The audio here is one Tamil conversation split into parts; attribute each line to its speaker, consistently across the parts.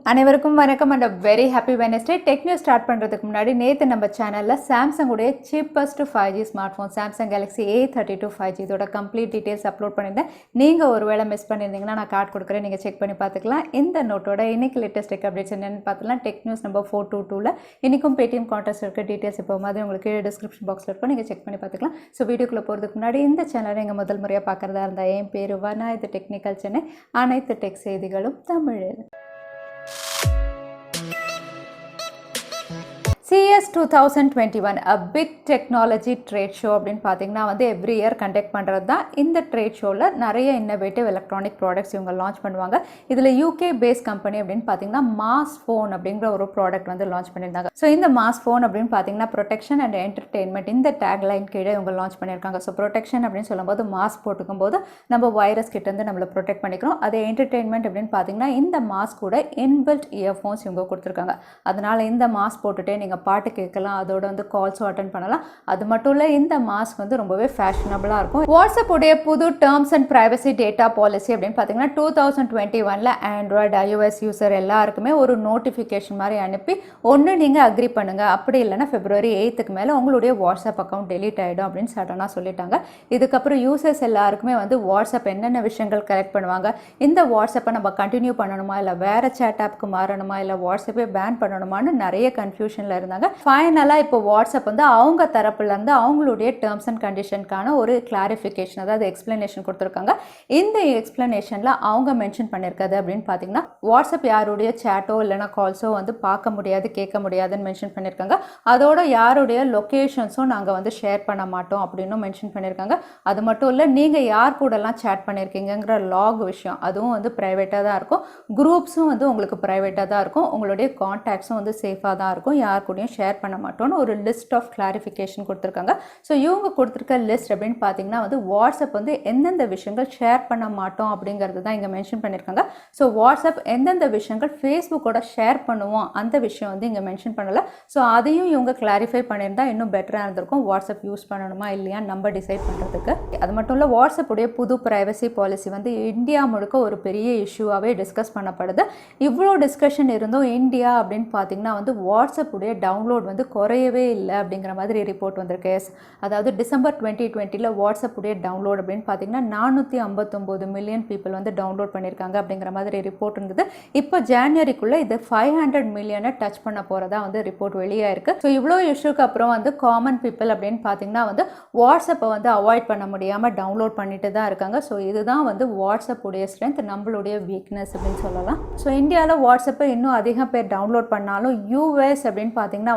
Speaker 1: அனைவருக்கும் வணக்கம் and a very happy Wednesday. Tech news start பண்றதுக்கு முன்னாடி நேத்து நம்ம சேனல்ல Samsung உடைய cheapest 5G smartphone Samsung Galaxy A32 5G இதோட complete details அப்லோட் பண்ணிருந்தேன். நீங்க ஒருவேளை மிஸ் பண்ணிருந்தீங்கன்னா நான் கார்டு கொடுக்கிறேன், நீங்க செக் பண்ணி பார்த்துக்கலாம். இந்த நோட்டோட இன்னைக்கு லேட்டஸ்ட் டெக் அப்டேட்ஸ் என்னன்னு பார்த்தலாம். டெக் நியூஸ் நம்பர் 422ல இன்னைக்கும் Paytm Contest இருக்க டீடைல்ஸ் இப்போ மாதிரி உங்களுக்கு டிஸ்கிரிப்ஷன் பாக்ஸ்ல இருக்கும், நீங்க செக் பண்ணி பார்த்துக்கலாம். ஸோ வீடியோக்குள்ள போறதுக்கு முன்னாடி இந்த சேனலை நீங்க முதல் முறையா பார்க்கறதா இருந்தா என் பேரு வனா, இது டெக்னிக்கல் சென்னை, அனைத்து டெக் செய்திகளும் தமிழில். CES 2021 a big technology trade show அப்படின்னு பார்த்தீங்கன்னா எவ்ரி இயர் கண்டக்ட் பண்ணுறது தான். இந்த ட்ரேட் ஷோவில் நிறைய இன்னோவேட்டிவ் எலக்ட்ரானிக் ப்ராடக்ட்ஸ் இவங்க லான்ச் பண்ணுவாங்க. இதில் யூகே பேஸ் கம்பெனி அப்படின்னு பார்த்தீங்கன்னா மாஸ்ஃபோன் அப்படிங்கிற ஒரு ப்ராடக்ட் லான்ச் பண்ணியிருந்தாங்க. ஸோ இந்த மாஸ்ஃபோன் அப்படின்னு பார்த்தீங்கன்னா ப்ரொடெக்ஷன் அண்ட் என்டர்டெயின்மெண்ட் இந்த டேக் லைன் கீழே இவங்க லான்ச் பண்ணியிருக்காங்க. ஸோ ப்ரொடெக்ஷன் அப்படின்னு சொல்லும்போது மாஸ்க் போட்டுக்கும் போது நம்ம வைரஸ் கிட்டேருந்து நம்மளை ப்ரொடெக்ட் பண்ணிக்கிறோம். அதே என்டர்டெயின்மெண்ட் அப்படின்னு பார்த்தீங்கன்னா இந்த மாஸ்க் கூட இன்பில்ட் இயர்ஃபோன்ஸ் இவங்க கொடுத்துருக்காங்க. அதனால் இந்த மாஸ்க் போட்டுகிட்டே நீங்கள் பாட்டு கேட்கலாம், அதோட கால்ஸும் அட்டென்ட் பண்ணலாம். அது மட்டும் இல்லை, இந்த மாஸ்க் ரொம்பவே ஃபேஷனபிளாக இருக்கும். வாட்ஸ்அப் உடைய புது terms and privacy data policy அப்படின்னு பார்த்தீங்கன்னா 2021ல் ஆண்ட்ராய்டு iOS யூசர் எல்லாருக்குமே ஒரு நோட்டிஃபிகேஷன் மாதிரி அனுப்பி ஒன்று நீங்கள் அக்ரி பண்ணுங்கள், அப்படி இல்லைன்னா February 8க்கு மேலே உங்களுடைய வாட்ஸ்அப் அக்கௌண்ட் டெலீட் ஆகிடும் அப்படின்னு சடனாக சொல்லிட்டாங்க. இதுக்கப்புறம் யூசர்ஸ் எல்லாருக்குமே வாட்ஸ்அப் என்னென்ன விஷயங்கள் கலெக்ட் பண்ணுவாங்க, இந்த வாட்ஸ்அப்பை நம்ம கண்டினியூ பண்ணணுமா, இல்லை வேறு சேட் ஆப்க்கு மாறணுமா, இல்லை வாட்ஸ்அப்பே பேன் பண்ணணுமான்னு நிறைய கன்ஃபியூஷனில் இருந்தாங்க. ஃபைனலாக இப்போ வாட்ஸ்அப் அவங்க தரப்புலேருந்து அவங்களுடைய டேர்ம்ஸ் அண்ட் கண்டிஷனுக்கான ஒரு கிளாரிஃபிகேஷன், அதாவது எக்ஸ்பிளனேஷன் கொடுத்துருக்காங்க. இந்த எக்ஸ்பிளனேஷனில் அவங்க மென்ஷன் பண்ணியிருக்காது அப்படின்னு பார்த்தீங்கன்னா வாட்ஸ்அப் யாருடைய சேட்டோ இல்லைனா கால்ஸோ பார்க்க முடியாது, கேட்க முடியாதுன்னு மென்ஷன் பண்ணியிருக்காங்க. அதோட யாருடைய லொக்கேஷன்ஸும் நாங்கள் ஷேர் பண்ண மாட்டோம் அப்படின்னு மென்ஷன் பண்ணியிருக்காங்க. அது மட்டும் இல்லை, நீங்கள் யார் கூடலாம் சேட் பண்ணியிருக்கீங்கிற லாக் விஷயம் அதுவும் ப்ரைவேட்டாக தான் இருக்கும். குரூப்ஸும் உங்களுக்கு ப்ரைவேட்டாக தான் இருக்கும். உங்களுடைய கான்டாக்ட்ஸும் சேஃபாக தான் இருக்கும். யார் கூடயும் ஷேர் பண்ண மாட்டோம்னு ஒரு லிஸ்ட் ஆஃப் கிளாரிஃபிகேஷன் கொடுத்துருக்காங்க. ஸோ இவங்க கொடுத்துருக்க லிஸ்ட் அப்படின்னு பார்த்தீங்கன்னா வாட்ஸ்அப் எந்தெந்த விஷயங்கள் ஷேர் பண்ண மாட்டோம் அப்படிங்கிறது தான் இங்கே மென்ஷன் பண்ணியிருக்காங்க. ஸோ வாட்ஸ்அப் எந்தெந்த விஷயங்கள் ஃபேஸ்புக்கோட ஷேர் பண்ணுவோம் அந்த விஷயம் இங்கே மென்ஷன் பண்ணலை. ஸோ அதையும் இவங்க கிளாரிஃபை பண்ணியிருந்தால் இன்னும் பெட்டராக இருந்திருக்கும். வாட்ஸ்அப் யூஸ் பண்ணணுமா இல்லையா நம்ம டிசைட் பண்ணுறதுக்கு. அது மட்டும் இல்லை, வாட்ஸ்அப் உடைய புது ப்ரைவசி பாலிசி இந்தியா முழுக்க ஒரு பெரிய இஷ்யூவாகவே டிஸ்கஸ் பண்ணப்படுது. இவ்வளோ டிஸ்கஷன் இருந்தும் இந்தியா அப்படின்னு பார்த்தீங்கன்னா வாட்ஸ்அப் உடைய டவுன்லோட் குறையவே இல்லை அப்படிங்கிற மாதிரி ரிப்போர்ட் வந்திருக்கு. அதாவது டிசம்பர் 2020ல் வாட்ஸ்அப் உடைய டவுன்லோட் அப்படின்னு பார்த்தீங்கன்னா 459 மில்லியன் பீப்புள் டவுன்லோட் பண்ணியிருக்காங்க அப்படிங்கிற மாதிரி ரிப்போர்ட் இருந்தது. இப்போ ஜான்வரிக்குள்ளே இது 500 மில்லியனை டச் பண்ண போகிறதா ரிப்போர்ட் வெளியாக இருக்குது. ஸோ இவ்வளோ இஷ்யூக்கு அப்புறம் காமன் பீப்புள் அப்படின்னு பார்த்தீங்கன்னா வாட்ஸ்அப்பை அவாய்ட் பண்ண முடியாமல் டவுன்லோட் பண்ணிட்டு தான் இருக்காங்க. ஸோ இதுதான் வாட்ஸ்அப் உடைய ஸ்ட்ரென்த், நம்மளுடைய வீக்னஸ் அப்படின்னு சொல்லலாம். ஸோ இந்தியாவில் வாட்ஸ்அப்பை இன்னும் அதிகம் பேர் டவுன்லோட் பண்ணாலும் யூஎஸ் அப்படின்னு பார்த்தீங்கன்னா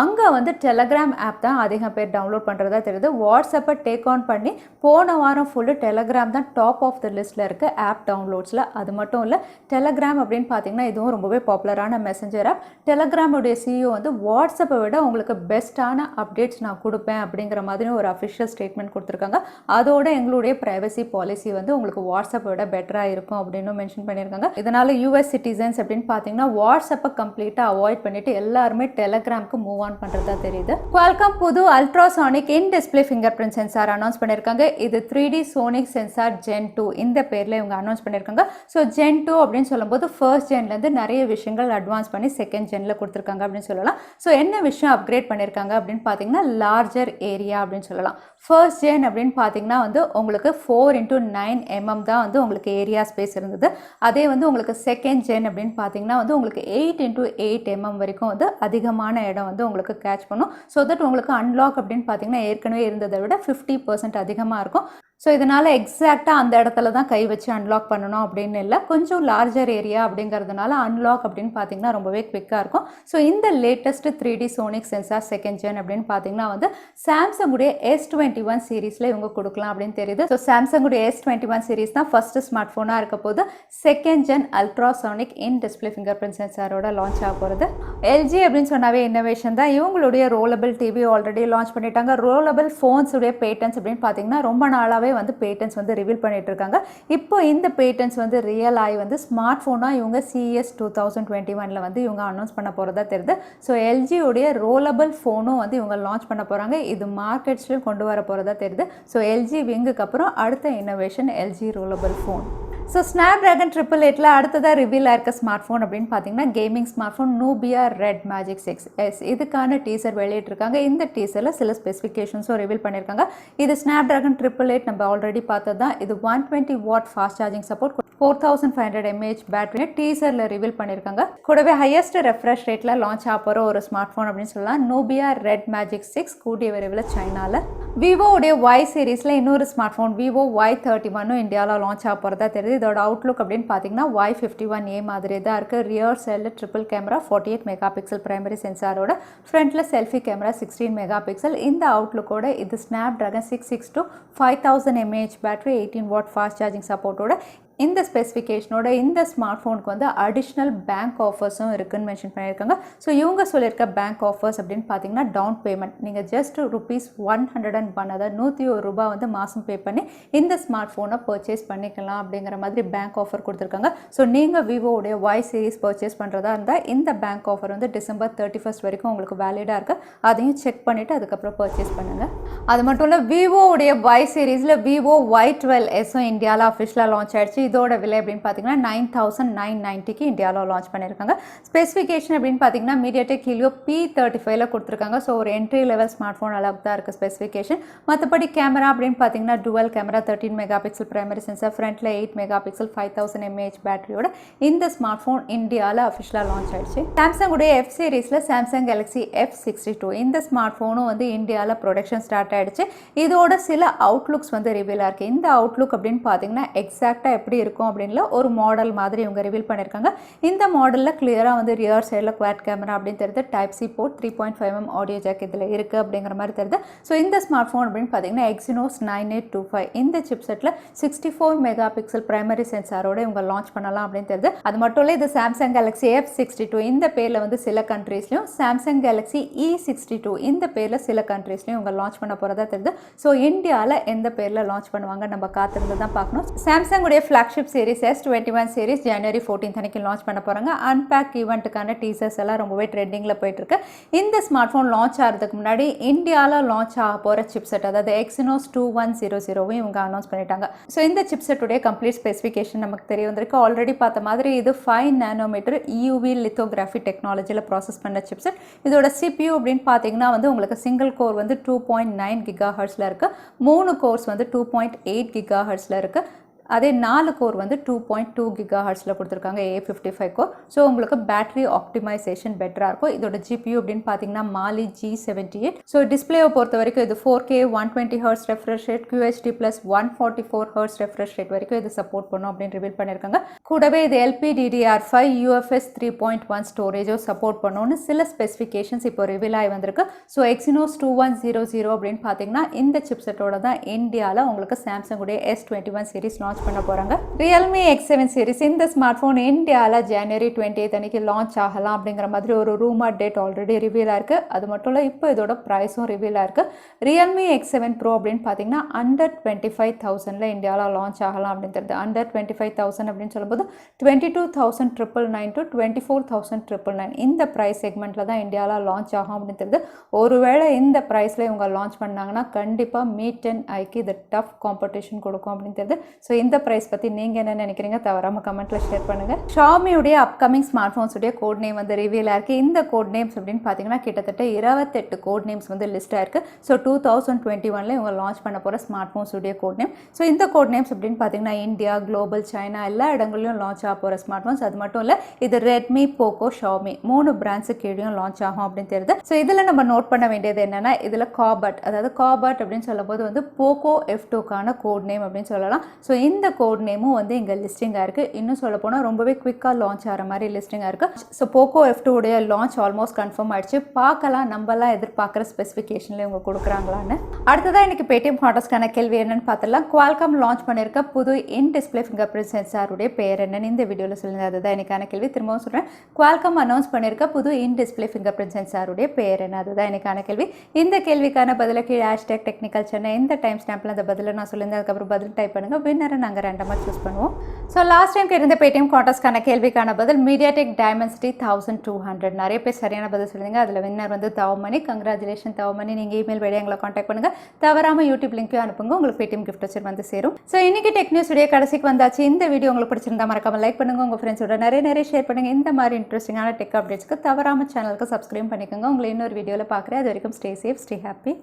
Speaker 1: அங்கே டெலகிராம் ஆப் தான் அதிகம் பேர் டவுன்லோட் பண்ணுறதா தெரியுது. வாட்ஸ்அப்பை டேக் ஆன் பண்ணி போன வாரம் ஃபுல்லு டெலகிராம் தான் டாப் ஆஃப் த லிஸ்ட்டில் இருக்குது ஆப் டவுன்லோட்ஸில். அது மட்டும் இல்லை, டெலகிராம் அப்படின்னு பார்த்தீங்கன்னா இதுவும் ரொம்பவே பாப்புலரான மெசஞ்சர் ஆப். டெலகிராமுடைய சிஇஓ வாட்ஸ்அப்பை விட உங்களுக்கு பெஸ்ட்டான அப்டேட்ஸ் நான் கொடுப்பேன் அப்படிங்கிற மாதிரி ஒரு அஃபிஷியல் ஸ்டேட்மெண்ட் கொடுத்துருக்காங்க. அதோட எங்களுடைய ப்ரைவசி பாலிசி உங்களுக்கு வாட்ஸ்அப்பை விட பெட்டராக இருக்கும் அப்படின்னு மென்ஷன் பண்ணியிருக்காங்க. இதனால் யூஎஸ் சிட்டிசன்ஸ் அப்படின்னு பார்த்தீங்கன்னா வாட்ஸ்அப்பை கம்ப்ளீட்டாக அவாய்ட் பண்ணிவிட்டு எல்லாருமே டெலகிராம்க்கு மூவ் ஆன் பண்ணுறதா தெரியுது. Qualcomm புது ultrasonic in display finger print sensor announce பண்ணியிருக்காங்க. இது 3D சோனிக் சென்சார் Gen 2 இந்த பேரில் இவங்க அனௌன்ஸ் பண்ணியிருக்காங்க. ஸோ Gen 2 அப்படின்னு சொல்லும்போது ஃபர்ஸ்ட் ஜென்லேருந்து நிறைய விஷயங்கள் அட்வான்ஸ் பண்ணி செகண்ட் ஜெனில் கொடுத்துருக்காங்க அப்படின்னு சொல்லலாம். ஸோ என்ன விஷயம் அப்கிரேட் பண்ணியிருக்காங்க அப்படின்னு பார்த்தீங்கன்னா லார்ஜர் ஏரியா அப்படின்னு சொல்லலாம். ஃபர்ஸ்ட் ஜென் அப்படின்னு பார்த்தீங்கன்னா உங்களுக்கு 4x9 mm தான் உங்களுக்கு ஏரியா ஸ்பேஸ் இருந்தது. அதே உங்களுக்கு செகண்ட் ஜென் அப்படின்னு பார்த்தீங்கன்னா உங்களுக்கு 8x8 mm வரைக்கும் அதிகமான இடம் உங்களுக்கு கேட்ச் பண்ணும். ஸோ தட் உங்களுக்கு அன்லாக் அப்படின்னு பார்த்தீங்கன்னா ஏற்கனவே இருந்ததை விட 50% அதிகமாக இருக்கும். ஸோ இதனால் எக்ஸாக்டாக அந்த இடத்துல தான் கை வச்சு அன்லாக் பண்ணணும் அப்படின்னு இல்லை, கொஞ்சம் லார்ஜர் ஏரியா அப்படிங்கிறதுனால அன்லாக் அப்படின்னு பார்த்தீங்கன்னா ரொம்பவே குவிக்காக இருக்கும். ஸோ இந்த latest 3D sonic sensor second gen அப்படின்னு பார்த்தீங்கன்னா சாம்சங்குடைய S21 சீரீஸில் இவங்க கொடுக்கலாம் அப்படின்னு தெரியுது. ஸோ சாம்சங்குடைய S21 சீரீஸ் தான் ஃபர்ஸ்ட் ஸ்மார்ட் ஃபோனாக இருக்க போது second gen ultrasonic in display finger print சென்சாரோட லான்ச் ஆக போகிறது. எல்ஜி அப்படின்னு சொன்னாவே இன்னோவேஷன் தான். இவங்களுடைய ரோலபிள் டிவி ஆல்ரெடி லான்ச் பண்ணிட்டாங்க. ரோலபிள் ஃபோன்ஸ் உடைய பேட்டன்ஸ் அப்படின்னு பார்த்தீங்கன்னா ரொம்ப நாளாகவே பேட்டன்ஸ் ரிவீல் பண்ணிட்டு இருக்காங்க. இப்போ இந்த பேட்டன்ஸ் ரியல் ஆகி ஸ்மார்ட் ஃபோனாக இவங்க CES 2021ல் இவங்க அனௌன்ஸ் பண்ண போகிறதா தெரியுது. ஸோ எல்ஜி உடைய ரோலபிள் ஃபோனும் இவங்க லான்ச் பண்ண போகிறாங்க. இது மார்க்கெட்ஸ்லையும் கொண்டு வர போகிறதா தெரியுது. ஸோ எல்ஜி விங்குக்கு அப்புறம் அடுத்த innovation LG rollable phone. So Snapdragon 888ல அடுத்ததாக ரிவீல் ஆயிருக்க ஸ்மார்ட் ஃபோன் அப்படின்னு பார்த்தீங்கன்னா gaming smart phone Nubia Red Magic 6S. இதுக்கான டீசர் வெளியிட்டிருக்காங்க. இந்த டீசரில் சில ஸ்பெசிஃபிகேஷன்ஸும் ரிவீல் பண்ணியிருக்காங்க. இது ஸ்னாப்ட்ராகன் 888 நம்ம ஆல்ரெடி பார்த்தது தான். இது 120 watt fast charging support, 4500 mAh battery டீசரில் ரிவீல் பண்ணியிருக்காங்க. கூடவே ஹையஸ்ட் ரெஃப்ரெஷ் ரேட்டில் லான்ச் ஆக போகிற ஒரு ஸ்மார்ட் ஃபோன் அப்படின்னு சொல்லலாம். Nubia Red Magic 6 கூடிய விரைவில் சைனாவில். விவோடைய Y சீரீஸில் இன்னொரு ஸ்மார்ட் ஃபோன் Vivo Y31 இந்தியாவில் லான்ச் ஆக போகிறதா தெரியுது. இதோட அவுட்லுக் அப்படின்னு பார்த்தீங்கன்னா Y51A மாதிரி தான் இருக்குது. ரியர் சைடில் triple camera, 48 mega pixel primary சென்சாரோட, ஃப்ரண்ட்டில் செல்ஃபி கேமரா 16 மெகா பிக்சல். இந்த அவுட்லுக்கோட இது Snapdragon 662 5000 mAh battery, 18 watt fast charging சப்போர்ட்டோட. இந்த ஸ்பெசிஃபிகேஷனோட இந்த ஸ்மார்ட் ஃபோனுக்கு வந்து அடிஷ்னல் பேங்க் ஆஃபர்ஸும் இருக்குதுன்னு மென்ஷன் பண்ணியிருக்காங்க. ஸோ இவங்க சொல்லியிருக்க பேங்க் ஆஃபர்ஸ் அப்படின்னு பார்த்தீங்கன்னா டவுன் பேமெண்ட் நீங்கள் ஜஸ்ட் ₹101, அதாவது ₹101 வந்து மாதம் பே பண்ணி இந்த ஸ்மார்ட் ஃபோனை பர்ச்சேஸ் பண்ணிக்கலாம் அப்படிங்கிற மாதிரி பேங்க் ஆஃபர் கொடுத்துருக்காங்க. ஸோ நீங்கள் விவோடைய Y சீரிஸ் பர்ச்சேஸ் பண்ணுறதா இருந்தால் இந்த பேங்க் ஆஃபர் வந்து December 31 வரைக்கும் உங்களுக்கு வேலிடாக இருக்குது. அதையும் செக் பண்ணிவிட்டு அதுக்கப்புறம் பர்ச்சேஸ் பண்ணுங்கள். அது மட்டும் இல்லை, விவோடைய Y சீரீஸில் Vivo Y12 இந்தியாவில் அஃபிஷியலாக லான்ச் ஆயிடுச்சு. இதோட விலை அப்படின்னு பார்த்தீங்கன்னா 9990க்கு இந்தியாவில் லான்ச் பண்ணியிருக்காங்க. ஸ்பெசிஃபிகேஷன் அப்படின்னு பார்த்தீங்கன்னா மீடியாடெக் ஹீலியோ P35ல கொடுத்துருக்காங்க. ஸோ ஒரு என்ட்ரி லெவல் ஸ்மார்ட் ஃபோன் அளவுக்கு தான் இருக்குது ஸ்பெசிஃபிகேஷன். மற்றபடி கேமரா அப்படின்னு பார்த்தீங்கன்னா twelve camera, 13 mega pixel primary sensor, ஃப்ரண்ட்டில் 8 மெகா பிக்சல் 5000 mAh பேட்டரியோட இந்த ஸ்மார்ட் ஃபோன் இந்தியாவில் அஃபிஷியலாக லான்ச் ஆயிடுச்சு. சாம்சங்குடைய F சீரீஸில் சாம்சங் Galaxy F62 இந்த ஸ்மார்ட் ஃபோனும் வந்து இந்தியாவில் ப்ரொடக்ஷன் ஸ்டார்ட் ஆயிடுச்சு. இதோட சில அவுட்லுக்ஸ் வந்து ரிவீலாக இருக்குது. இந்த அவுட்லுக் அப்படின்னு பார்த்தீங்கன்னா எக்ஸாக்டாக எப்படி இருக்கும் அப்படின்ல ஒரு மாடல் மாதிரி இவங்க ரிவீல் பண்ணியிருக்காங்க. இந்த மாடலில் கிளியராக வந்து ரியர் சைடில் குவாட் கேமரா அப்படின்னு தெரியுது. Type-C board, 3.5mm audio jack இதில் இருக்குது அப்படிங்கிற மாதிரி தெரியுது. ஸோ இந்த ஸ்மார்ட் ஃபோன் அப்படின்னு பார்த்தீங்கன்னா Exynos 9825 இந்த சிப்செட்டில் 64 மெகா பிக்சல் பிரைமரி சென்சாரோட இவங்க லான்ச் பண்ணலாம் அப்படின்னு தெரியுது. அது மட்டும் இல்லை, இது சாம்சங் Galaxy F62 இந்த பேரில் வந்து சில கண்ட்ரீஸ்லையும், சாம்சங் Galaxy E62 இந்த பேரில் சில கண்ட்ரீஸ்லையும் இவங்க லான்ச் பண்ண போகிறதா தெரியுது. ஸோ இந்தியாவில் எந்த பேரில் லான்ச் பண்ணுவாங்க நம்ம காத்திருந்து தான் பார்க்கணும். சாம்சங்குடைய flagship series S21 series January 14 அன்னைக்கு லான்ச் பண்ண போகிறாங்க. அன்பேக் ஈவெண்ட்டுக்கான டீசர்ஸ் எல்லாம் ரொம்பவே ட்ரெண்டிங்கில் போயிட்டுருக்கு. இந்த ஸ்மார்ட் ஃபோன் லான்ச் ஆகிறதுக்கு முன்னாடி இந்தியாவில் லான்ச் ஆக போகிற சிப்செட், அதாவது Exynos 2100 இவங்க அனௌன்ஸ் பண்ணிட்டாங்க. ஸோ இந்த சிப்செட்டுடைய கம்ப்ளீட் ஸ்பெசிஃபிகேஷன் நமக்கு தெரிய வந்திருக்கு. ஆல்ரெடி பார்த்த மாதிரி இது 5 nanometer EUV லித்தோகிராஃபி டெக்னாலஜியில் ப்ராசஸ் பண்ண சிப்செட். இதோட CPU அப்படின்னு பார்த்தீங்கன்னா வந்து உங்களுக்கு சிங்கிள் கோர் வந்து 2.9 GHz இருக்குது, 3 கோர்ஸ் வந்து 2.8 GHz இருக்குது. அதே 4 கோர் வந்து 2.2 GHzல கொடுத்துருக்காங்க, A55 கோர். ஸோ உங்களுக்கு பேட்டரி ஆப்டிமைசேஷன் பெட்டராக இருக்கும். இதோட GPU அப்படின்னு பார்த்தீங்கன்னா Mali G78. ஸோ டிஸ்பிளேவை பொறுத்த வரைக்கும் இது 4K 120 Hz refresh rate, QHD+ 144 Hz refresh rate வரைக்கும் இது சப்போர்ட் பண்ணும் அப்படின்னு ரிவீல் பண்ணியிருக்காங்க. கூடவே இது LPDDR5 UFS 3.1 ஸ்டோரேஜோ சப்போர்ட் பண்ணணும்னு சில ஸ்பெசிஃபிகேஷன்ஸ் இப்போ ரிவீல் ஆகி வந்திருக்கு. ஸோ Exynos 2100 அப்படின்னு பார்த்தீங்கன்னா இந்த சிப்செட்டோட தான் இந்தியாவில் உங்களுக்கு சாம்சங்குடைய S21 சீரிஸ் லான்ச் பண்ண போறாங்க. Realme X7 சீரிஸ் இந்த ஸ்மார்ட் ஃபோன் இந்தியாவில் January 28 அன்னைக்கு லான்ச் ஆகலாம் அப்படிங்கிற மாதிரி ஒரு ரூமர் டேட் ஆல்ரெடி ரிவீல் ஆயிருக்கு. அது மட்டும் இல்லை, இப்போ இதோட ப்ரைஸும் ரிவீல் ஆயிருக்கு. Realme X7 Pro அப்படின்னு பார்த்தீங்கன்னா அண்டர் 25,000ல இந்தியாவில் லான்ச் ஆகலாம் அப்படின்னு தெரியுது. அண்டர் 25,000 அப்படின்னு சொல்லும்போது 22,999 to 24,999 இந்த ப்ரைஸ் செக்மெண்ட்டில் தான் இந்தியாவில் லான்ச் ஆகும் அப்படின்னு தெரியுது. ஒருவேளை இந்த ப்ரைஸில் இவங்க லான்ச் பண்ணாங்கன்னா கண்டிப்பாக மீட் அண்ட் ஐக்கு இது டஃப் காம்படிஷன் கொடுக்கும் அப்படின்னு தெரியுது. ஸோ இந்த பிரைஸ் பற்றி நீங்கள் என்ன நினைக்கிறீங்க தவறாமல் கமெண்ட்டில் ஷேர் பண்ணுங்கள். ஷாமியுடைய அப்கமிங் ஸ்மார்ட் ஃபோன்ஸுடைய கோட் நேம் வந்து ரிவீல் ஆயிருக்கு. இந்த கோட் நேம்ஸ் அப்படின்னு பார்த்தீங்கன்னா கிட்டத்தட்ட 28 கோட் நேம்ஸ் வந்து லிஸ்ட் ஆயிருக்கு. ஸோ 2021 இவங்க லான்ச் பண்ண போகிற ஸ்மார்ட் ஃபோன்ஸுடைய கோட் நேம். ஸோ இந்த கோட் நேம்ஸ் அப்படின்னு பார்த்தீங்கன்னா இந்தியா, குளோபல், சைனா எல்லா இடங்களிலும் லான்ச் ஆக போகிற ஸ்மார்ட் ஃபோன்ஸ். அது மட்டும் இல்லை, இது ரெட்மி, போக்கோ, ஷாமி 3 பிராண்ட்ஸு கீழேயும் லான்ச் ஆகும் அப்படின்னு தெரியுது. ஸோ இதில் நம்ம நோட் பண்ண வேண்டியது என்னென்னா, இதில் காபட், அதாவது காபட் அப்படின்னு சொல்லும்போது வந்து போக்கோ F2க்கான கோட் நேம் அப்படின்னு சொல்லலாம். ஸோ இந்த கோட் நேமும் வந்து இங்கே லிஸ்டிங்காக இருக்குது. இன்னும் சொல்ல போனால் ரொம்பவே குவிக்காக லான்ச் ஆகிற மாதிரி லிஸ்டிங்காக இருக்குது. ஸோ போக்கோ F2 உடைய லான்ச் ஆல்மோஸ்ட் கன்ஃபார்ம் ஆயிடுச்சு. பார்க்கலாம் நம்மளாம் எதிர்பார்க்குற ஸ்பெசிஃபிகேஷனில் இவங்க கொடுக்குறாங்களான்னு. அடுத்ததாக இன்றைக்கி Paytm Contestக்கான கேள்வி என்னன்னு பார்த்துலாம். Qualcomm லான்ச் பண்ணியிருக்க புது இன் டிஸ்பிளே ஃபிங்கர் பிரிண்ட் சென்சாருடைய பேர் என்னன்னு இந்த வீடியோவில் சொல்லுங்க. அதுதான் எனக்கான கேள்வி. திரும்பவும் சொல்கிறேன், Qualcomm அனௌன்ஸ் பண்ணியிருக்க புது இன் டிஸ்பிளே ஃபிங்கர் பிரிண்ட் சென்சாருடைய பேர் என்ன, அதுதான் எனக்கான கேள்வி. இந்த கேள்விக்கான பதில கீழே #technicalchennai இந்த டைம் ஸ்டாம்பில் அந்த பதிலை நான் சொல்லியிருந்தேன். அதுக்கப்புறம் பதில் டைப் பண்ணுங்கள். வின்னரை நாங்கள் ரேண்டமாக சூஸ் பண்ணுவோம். ஸோ லாஸ்ட் டைம் இருந்த Paytm Contestக்கான கேள்விக்கான பதில் MediaTek Dimensity 1200. நிறைய பேர் சரியான பதில் சொல்லுங்க. அதில் வின்னர் வந்து தவமணி. கங்க்ராச்சுலேஷன் தவமணி. நீங்கள் இமெயில் வழியாக எங்களை காண்டாக்ட் பண்ணுங்கள். தவறாமல் யூடியூப் லிங்க்கையும் அனுப்புங்க. உங்களுக்கு Paytm gift வச்சு வந்து சேரும். ஸோ இன்றைக்கி டெக் நியூஸ் வீடியோ கடைசிக்கு வந்தாச்சு. இந்த வீடியோ உங்களுக்கு பிடிச்சிருந்தா மறக்காமல் லைக் பண்ணுங்கள். உங்கள் ஃப்ரெண்ட்ஸோட நிறைய ஷேர் பண்ணுங்கள். இந்த மாதிரி இன்ட்ரெஸ்டிங்கான டெக் அப்டேட்ஸ்க்கு தவறாமல் சேனலுக்கு சப்ஸ்கிரைப் பண்ணிக்கோங்க. உங்களை இன்னொரு வீடியோவில் பார்க்குறேன். அது வரைக்கும் ஸ்டே சேஃப், ஸ்டே ஹாப்பி.